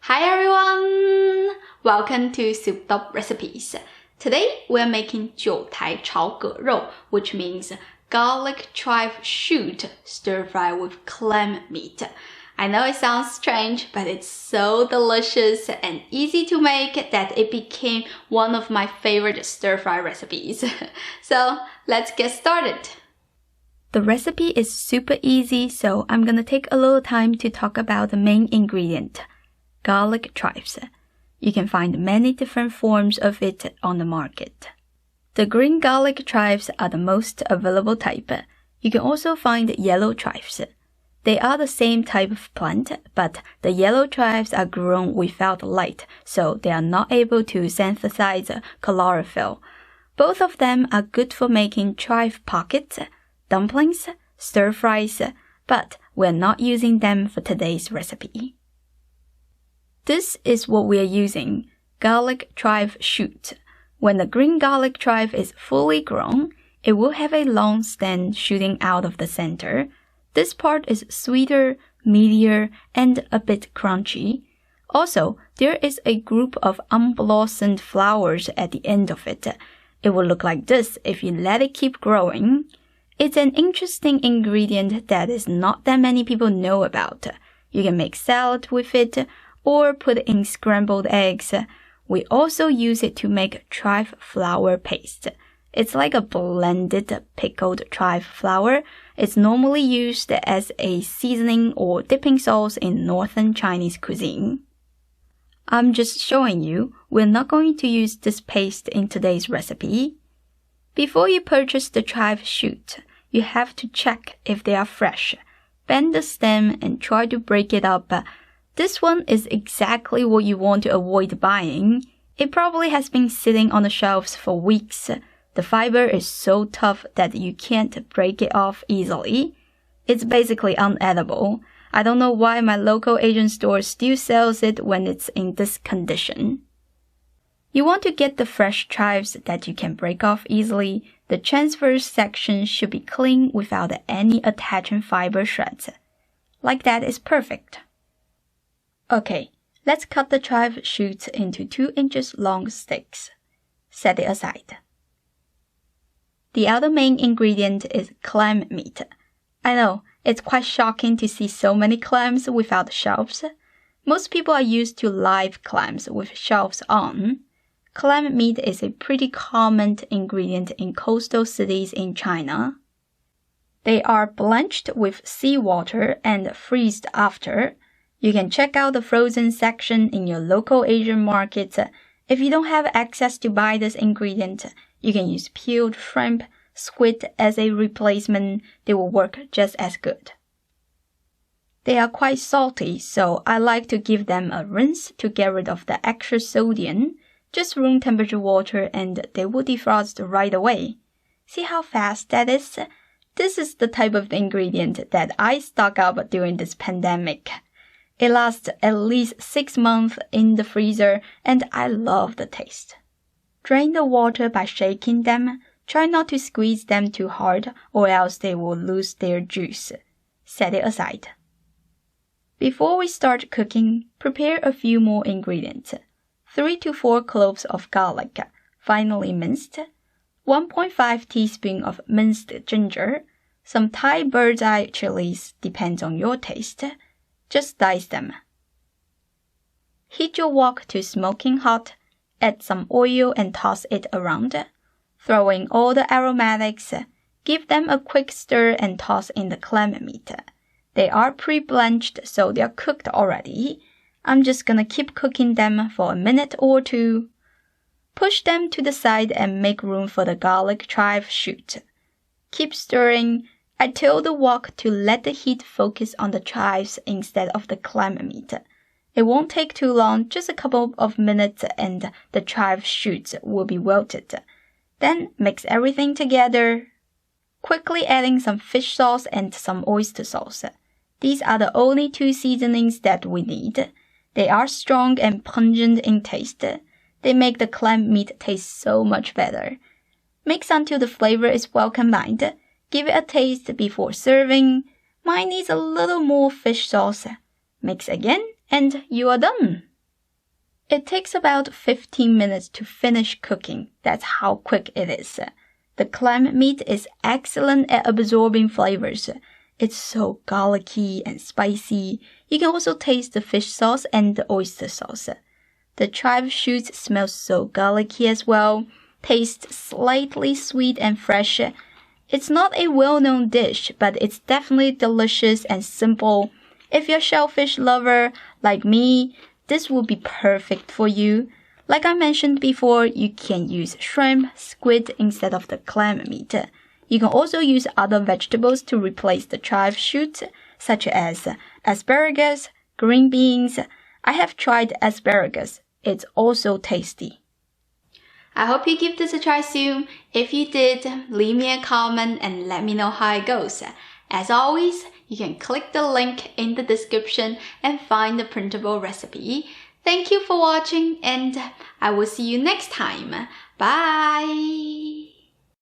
Hi everyone! Welcome to PRINTABLE Recipes. Today we're making 韭苔炒蛤肉, which means garlic chive shoot stir-fry with clam meat. I know it sounds strange, but it's so delicious and easy to make that it became one of my favorite stir-fry recipes. So let's get started. The recipe is super easy, so I'm gonna take a little time to talk about the main ingredient. Garlic chives. You can find many different forms of it on the market. The green garlic chives are the most available type. You can also find yellow chives. They are the same type of plant, but the yellow chives are grown without light, so they are not able to synthesize chlorophyll. Both of them are good for making chive pockets, dumplings, stir-fries, but we're not using them for today's recipe. This is what we are using, garlic chive shoot. When the green garlic chive is fully grown, it will have a long stem shooting out of the center. This part is sweeter, meatier, and a bit crunchy. Also, there is a group of unblossomed flowers at the end of it. It will look like this if you let it keep growing. It's an interesting ingredient that is not that many people know about. You can make salad with it, or put in scrambled eggs. We also use it to make chive flour paste. It's like a blended pickled chive flour. It's normally used as a seasoning or dipping sauce in northern Chinese cuisine. I'm just showing you, we're not going to use this paste in today's recipe. Before you purchase the chive shoot, you have to check if they are fresh. Bend the stem and try to break it up. This one is exactly what you want to avoid buying. It probably has been sitting on the shelves for weeks. The fiber is so tough that you can't break it off easily. It's basically unedible. I don't know why my local Asian store still sells it when it's in this condition. You want to get the fresh chives that you can break off easily. The transverse section should be clean without any attaching fiber shreds. Like that is perfect. Okay, let's cut the chive shoots into 2 inches long sticks. Set it aside. The other main ingredient is clam meat. I know, it's quite shocking to see so many clams without shelves. Most people are used to live clams with shelves on. Clam meat is a pretty common ingredient in coastal cities in China. They are blanched with seawater and freezed after. You can check out the frozen section in your local Asian market. If you don't have access to buy this ingredient, you can use peeled shrimp, squid as a replacement. They will work just as good. They are quite salty, so I like to give them a rinse to get rid of the extra sodium. Just room temperature water and they will defrost right away. See how fast that is? This is the type of ingredient that I stock up during this pandemic. It lasts at least 6 months in the freezer, and I love the taste. Drain the water by shaking them. Try not to squeeze them too hard, or else they will lose their juice. Set it aside. Before we start cooking, prepare a few more ingredients. 3 to 4 cloves of garlic, finely minced, 1.5 teaspoons of minced ginger, some Thai bird's eye chilies, depends on your taste. Just dice them. Heat your wok to smoking hot. Add some oil and toss it around. Throw in all the aromatics. Give them a quick stir and toss in the clam meat. They are pre-blanched, so they are cooked already. I'm just gonna keep cooking them for a minute or 2. Push them to the side and make room for the garlic chive shoot. Keep stirring. I tilt the wok to let the heat focus on the chives instead of the clam meat. It won't take too long, just a couple of minutes, and the chive shoots will be wilted. Then mix everything together. Quickly adding some fish sauce and some oyster sauce. These are the only 2 seasonings that we need. They are strong and pungent in taste. They make the clam meat taste so much better. Mix until the flavor is well combined. Give it a taste before serving. Mine needs a little more fish sauce. Mix again and you are done. It takes about 15 minutes to finish cooking. That's how quick it is. The clam meat is excellent at absorbing flavors. It's so garlicky and spicy. You can also taste the fish sauce and the oyster sauce. The chive shoots smell so garlicky as well. Tastes slightly sweet and fresh. It's not a well-known dish, but it's definitely delicious and simple. If you're a shellfish lover like me, this will be perfect for you. Like I mentioned before, you can use shrimp, squid instead of the clam meat. You can also use other vegetables to replace the chive shoots, such as asparagus, green beans. I have tried asparagus. It's also tasty. I hope you give this a try soon. If you did, leave me a comment and let me know how it goes. As always, you can click the link in the description and find the printable recipe. Thank you for watching, and I will see you next time. Bye!